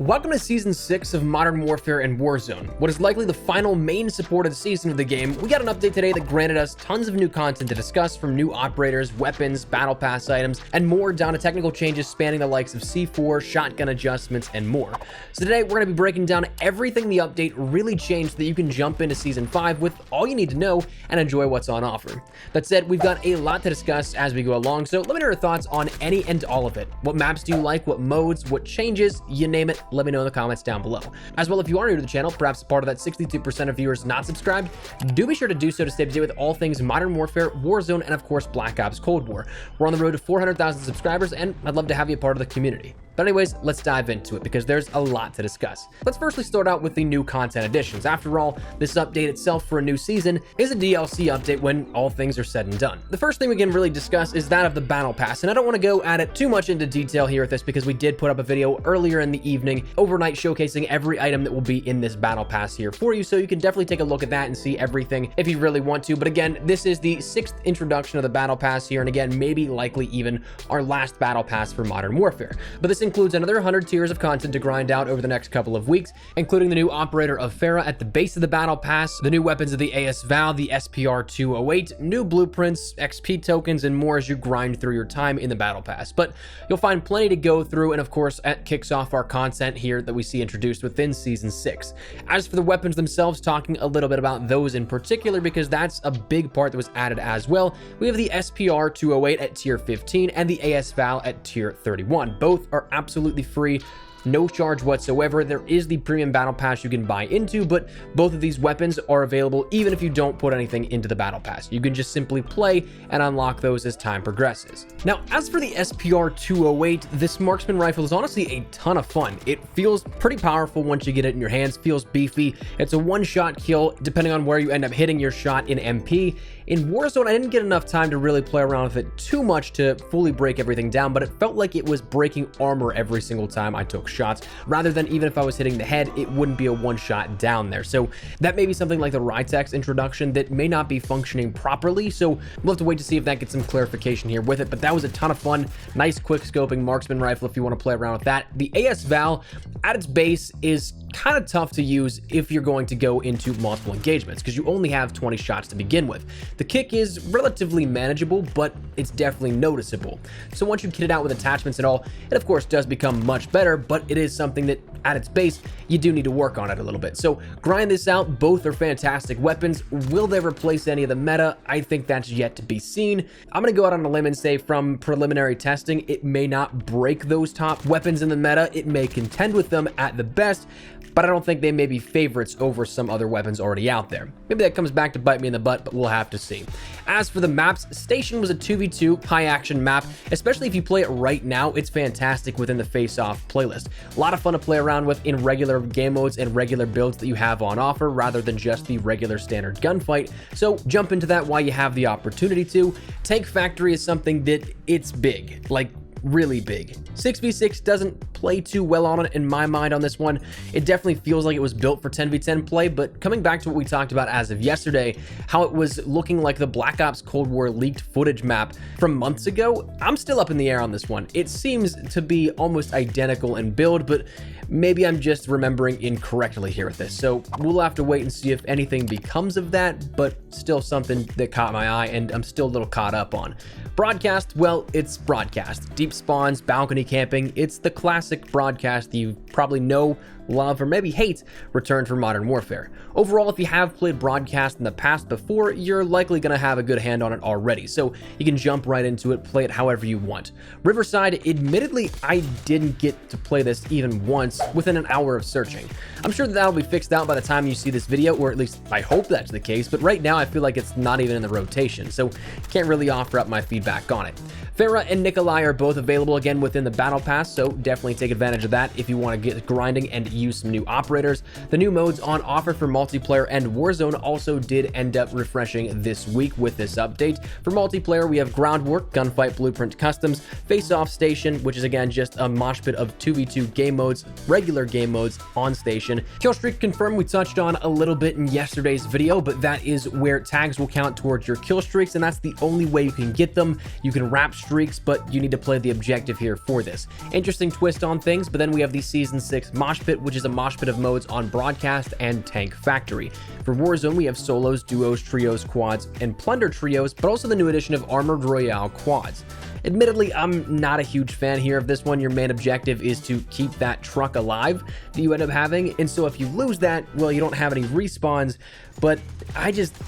Welcome to Season 6 of Modern Warfare and Warzone, what is likely the final main supported season of the game. We got an update today that granted us tons of new content to discuss, from new operators, weapons, battle pass items, and more, down to technical changes spanning the likes of C4, shotgun adjustments, and more. So today we're going to be breaking down everything the update really changed so that you can jump into Season 5 with all you need to know and enjoy what's on offer. That said, we've got a lot to discuss as we go along, so let me know your thoughts on any and all of it. What maps do you like? What modes? What changes? You name it. Let me know in the comments down below. As well, if you are new to the channel, perhaps part of that 62% of viewers not subscribed, do be sure to do so to stay up to date with all things Modern Warfare, Warzone, and of course Black Ops Cold War. We're on the road to 400,000 subscribers, and I'd love to have you a part of the community. But anyways, let's dive into it because there's a lot to discuss. Let's firstly start out with the new content additions. After all, this update itself for a new season is a DLC update when all things are said and done. The first thing we can really discuss is that of the Battle Pass, and I don't want to go at it too much into detail here with this because we did put up a video earlier in the evening, overnight, showcasing every item that will be in this Battle Pass here for you, so you can definitely take a look at that and see everything if you really want to. But again, this is the 6th introduction of the Battle Pass here, and again, maybe likely even our last Battle Pass for Modern Warfare. But this includes another 100 tiers of content to grind out over the next couple of weeks, including the new operator of Farah at the base of the Battle Pass, the new weapons of the AS Val, the SPR-208, new blueprints, XP tokens, and more as you grind through your time in the Battle Pass. But you'll find plenty to go through, and of course, it kicks off our content here that we see introduced within Season 6. As for the weapons themselves, talking a little bit about those in particular, because that's a big part that was added as well. We have the SPR-208 at tier 15 and the AS Val at tier 31. Both are absolutely free, no charge whatsoever. There is the premium battle pass you can buy into, but both of these weapons are available even if you don't put anything into the battle pass. You can just simply play and unlock those as time progresses. Now, as for the SPR-208, this marksman rifle is honestly a ton of fun. It feels pretty powerful once you get it in your hands, feels beefy. It's a one-shot kill depending on where you end up hitting your shot in MP. In Warzone, I didn't get enough time to really play around with it too much to fully break everything down, but it felt like it was breaking armor every single time I took shots, rather than even if I was hitting the head, it wouldn't be a one-shot down there. So that may be something like the Rytex introduction that may not be functioning properly, so we'll have to wait to see if that gets some clarification here with it. But that was a ton of fun. Nice quick scoping marksman rifle if you want to play around with that. The AS Val at its base is kind of tough to use if you're going to go into multiple engagements because you only have 20 shots to begin with. The kick is relatively manageable, but it's definitely noticeable. So once you kit it out with attachments and all, it of course does become much better, but it is something that at its base, you do need to work on it a little bit. So grind this out. Both are fantastic weapons. Will they replace any of the meta? I think that's yet to be seen. I'm going to go out on a limb and say from preliminary testing, it may not break those top weapons in the meta. It may contend with them at the best, but I don't think they may be favorites over some other weapons already out there. Maybe that comes back to bite me in the butt, but we'll have to see. As for the maps, Station was a 2v2 high-action map, especially if you play it right now. It's fantastic within the face-off playlist. A lot of fun to play around with in regular game modes and regular builds that you have on offer, rather than just the regular standard gunfight. So jump into that while you have the opportunity to. Tank Factory is something that it's big, like really big. 6v6 doesn't play too well on it in my mind on this one. It definitely feels like it was built for 10v10 play, but coming back to what we talked about as of yesterday, how it was looking like the Black Ops Cold War leaked footage map from months ago, I'm still up in the air on this one. It seems to be almost identical in build, but maybe I'm just remembering incorrectly here with this. So we'll have to wait and see if anything becomes of that, but still something that caught my eye and I'm still a little caught up on. Broadcast, well, it's broadcast. Deep spawns, balcony camping, it's the classic broadcast you probably know, love, or maybe hate returned for Modern Warfare. Overall, if you have played broadcast in the past before, you're likely going to have a good hand on it already, so you can jump right into it, play it however you want. Riverside, admittedly, I didn't get to play this even once within an hour of searching. I'm sure that'll be fixed out by the time you see this video, or at least I hope that's the case, but right now I feel like it's not even in the rotation, so can't really offer up my feedback on it. Farah and Nikolai are both available again within the Battle Pass, so definitely take advantage of that if you want to get grinding and use some new operators. The new modes on offer for multiplayer and Warzone also did end up refreshing this week with this update. For multiplayer, we have Groundwork, Gunfight Blueprint Customs, Face-Off Station, which is again just a mosh pit of 2v2 game modes, regular game modes on Station. Killstreak Confirm we touched on a little bit in yesterday's video, but that is where tags will count towards your kill streaks, and that's the only way you can get them. You can wrap streaks, but you need to play the objective here for this. Interesting twist on things, but then we have the Season 6 Mosh Pit, which is a mosh pit of modes on Broadcast and Tank Factory. For Warzone, we have solos, duos, trios, quads, and plunder trios, but also the new addition of Armored Royale quads. Admittedly, I'm not a huge fan here of this one. Your main objective is to keep that truck alive that you end up having, and so if you lose that, well, you don't have any respawns, but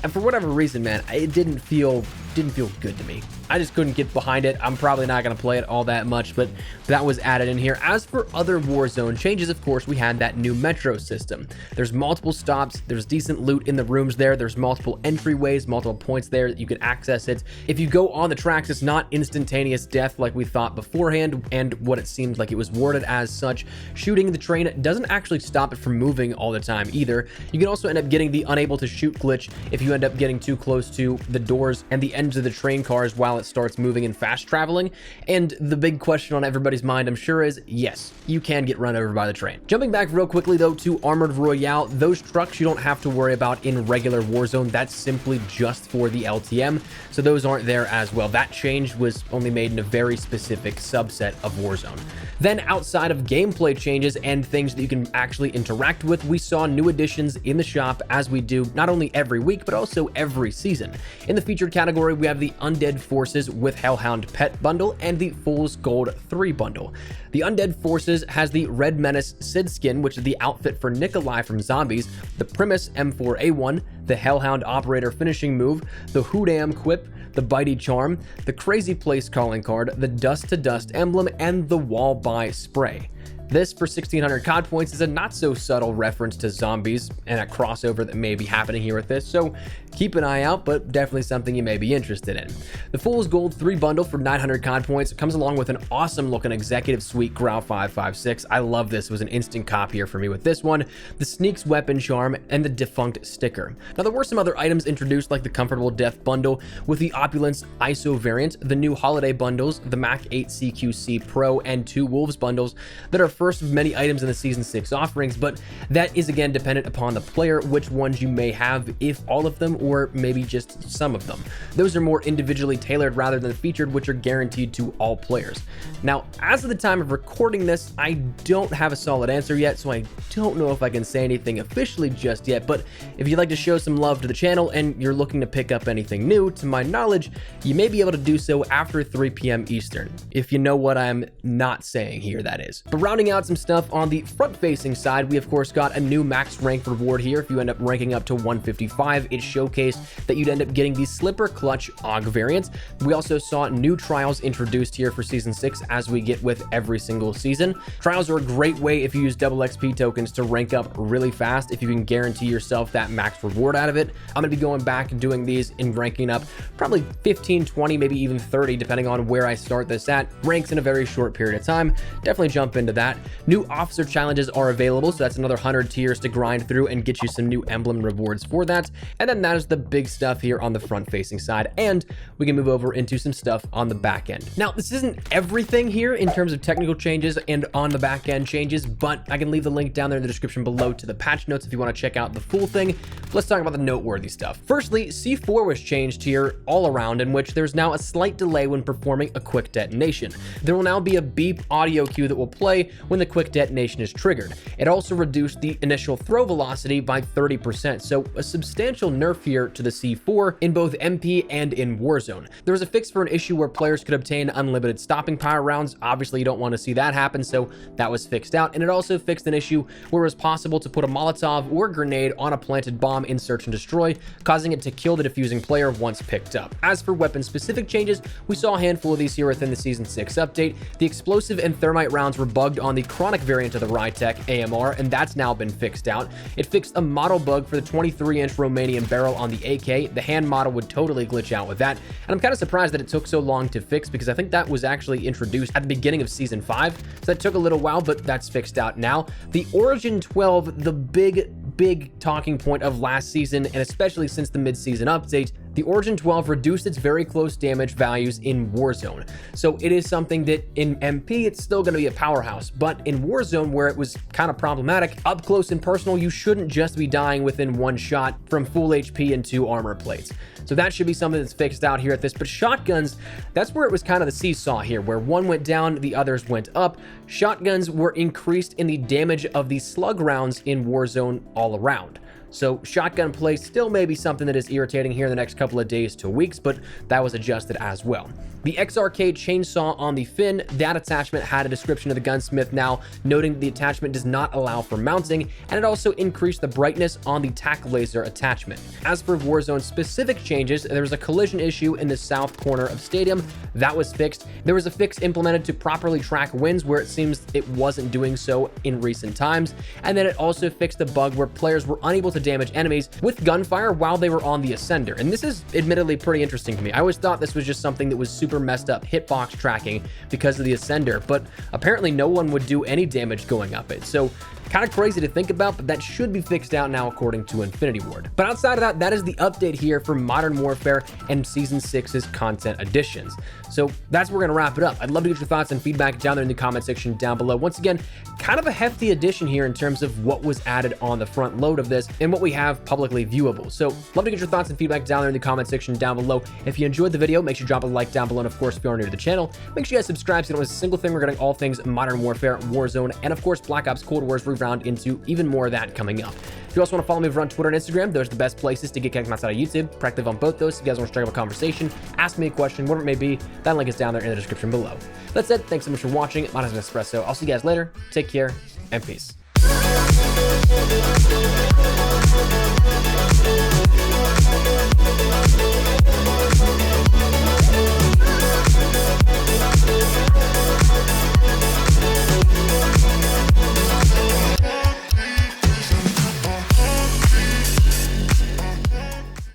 for whatever reason, man, it didn't feel good to me. I just couldn't get behind it. I'm probably not going to play it all that much, but that was added in here. As for other Warzone changes, of course, we had that new metro system. There's multiple stops. There's decent loot in the rooms there. There's multiple entryways, multiple points there that you can access it. If you go on the tracks, it's not instantaneous death like we thought beforehand, and what it seems like it was worded as such. Shooting the train doesn't actually stop it from moving all the time either. You can also end up getting the unable to shoot glitch if you end up getting too close to the doors and the ends of the train cars while it starts moving and fast traveling. And the big question on everybody's mind, I'm sure, is yes, you can get run over by the train. Jumping back real quickly though to Armored Royale, those trucks you don't have to worry about in regular Warzone. That's simply just for the LTM, so those aren't there as well. That change was only made in a very specific subset of Warzone. Then outside of gameplay changes and things that you can actually interact with, we saw new additions in the shop, as we do not only every week but also every season. In the featured category, we have the Undead Forces with Hellhound Pet Bundle and the Fool's Gold 3 Bundle. The Undead Forces has the Red Menace Sid skin, which is the outfit for Nikolai from Zombies, the Primus M4A1, the Hellhound Operator finishing move, the Hoodam Quip, the Bitey Charm, the Crazy Place calling card, the Dust to Dust emblem, and the Wall Buy spray. This, for 1,600 COD points, is a not-so-subtle reference to Zombies and a crossover that may be happening here with this, so keep an eye out, but definitely something you may be interested in. The Fool's Gold 3 Bundle for 900 COD points comes along with an awesome-looking Executive Suite Grau 556. I love this. It was an instant cop here for me with this one, the Sneaks Weapon Charm, and the Defunct Sticker. Now, there were some other items introduced, like the Comfortable Death Bundle with the Opulence ISO variant, the new Holiday Bundles, the Mac 8 CQC Pro, and 2 Wolves Bundles that are first of many items in the Season 6 offerings, but that is again dependent upon the player, which ones you may have, if all of them, or maybe just some of them. Those are more individually tailored rather than featured, which are guaranteed to all players. Now, as of the time of recording this, I don't have a solid answer yet, so I don't know if I can say anything officially just yet, but if you'd like to show some love to the channel and you're looking to pick up anything new, to my knowledge, you may be able to do so after 3 p.m. Eastern, if you know what I'm not saying here, that is. But rounding out some stuff on the front-facing side, we of course got a new max rank reward here. If you end up ranking up to 155, it showcased that you'd end up getting the Slipper Clutch AUG variant. We also saw new trials introduced here for Season 6, as we get with every single season. Trials are a great way if you use double XP tokens to rank up really fast, if you can guarantee yourself that max reward out of it. I'm going to be going back and doing these and ranking up probably 15, 20, maybe even 30, depending on where I start this at. Ranks in a very short period of time. Definitely jump into that. New officer challenges are available, so that's another 100 tiers to grind through and get you some new emblem rewards for that. And then that is the big stuff here on the front-facing side, and we can move over into some stuff on the back end. Now, this isn't everything here in terms of technical changes and on the back end changes, but I can leave the link down there in the description below to the patch notes if you want to check out the full thing. Let's talk about the noteworthy stuff. Firstly, C4 was changed here all around, in which there's now a slight delay when performing a quick detonation. There will now be a beep audio cue that will play when the quick detonation is triggered. It also reduced the initial throw velocity by 30%, so a substantial nerf here to the C4 in both MP and in Warzone. There was a fix for an issue where players could obtain unlimited stopping power rounds. Obviously, you don't want to see that happen, so that was fixed out, and it also fixed an issue where it was possible to put a Molotov or grenade on a planted bomb in Search and Destroy, causing it to kill the defusing player once picked up. As for weapon-specific changes, we saw a handful of these here within the Season 6 update. The explosive and thermite rounds were bugged on the Chronic variant of the Rytec AMR, and that's now been fixed out. It fixed a model bug for the 23-inch Romanian barrel on the AK. The hand model would totally glitch out with that, and I'm kind of surprised that it took so long to fix, because I think that was actually introduced at the beginning of Season 5, so that took a little while, but that's fixed out now. The Origin 12, the big talking point of last season, and especially since the mid-season update, The Origin 12 reduced its very close damage values in Warzone. So it is something that in MP, it's still going to be a powerhouse. But in Warzone, where it was kind of problematic, up close and personal, you shouldn't just be dying within one shot from full HP and 2 armor plates. So that should be something that's fixed out here at this. But shotguns, that's where it was kind of the seesaw here, where one went down, the others went up. Shotguns were increased in the damage of the slug rounds in Warzone all around. So shotgun play still may be something that is irritating here in the next couple of days to weeks, but that was adjusted as well. The XRK chainsaw on the fin, that attachment had a description of the gunsmith now, noting the attachment does not allow for mounting, and it also increased the brightness on the tack laser attachment. As for Warzone specific changes, there was a collision issue in the south corner of Stadium. That was fixed. There was a fix implemented to properly track wins where it seems it wasn't doing so in recent times, and then it also fixed a bug where players were unable to damage enemies with gunfire while they were on the ascender. And this is admittedly pretty interesting to me. I always thought this was just something that was super messed up hitbox tracking because of the ascender, but apparently no one would do any damage going up it. So kind of crazy to think about, but that should be fixed out now according to Infinity Ward. But outside of that, that is the update here for Modern Warfare and Season 6's content additions. So that's where we're going to wrap it up. I'd love to get your thoughts and feedback down there in the comment section down below. Once again, kind of a hefty addition here in terms of what was added on the front load of this and what we have publicly viewable. So love to get your thoughts and feedback down there in the comment section down below. If you enjoyed the video, make sure you drop a like down below. And of course, if you are new to the channel, make sure you guys subscribe so you don't miss a single thing regarding all things Modern Warfare, Warzone, and of course, Black Ops Cold War's round into even more of that coming up. If you also want to follow me over on Twitter and Instagram, those are the best places to get connected outside of YouTube. Practive on both those. If you guys want to strike up a conversation, ask me a question, whatever it may be, that link is down there in the description below. That said, thanks so much for watching. My name is Espresso. I'll see you guys later. Take care and peace.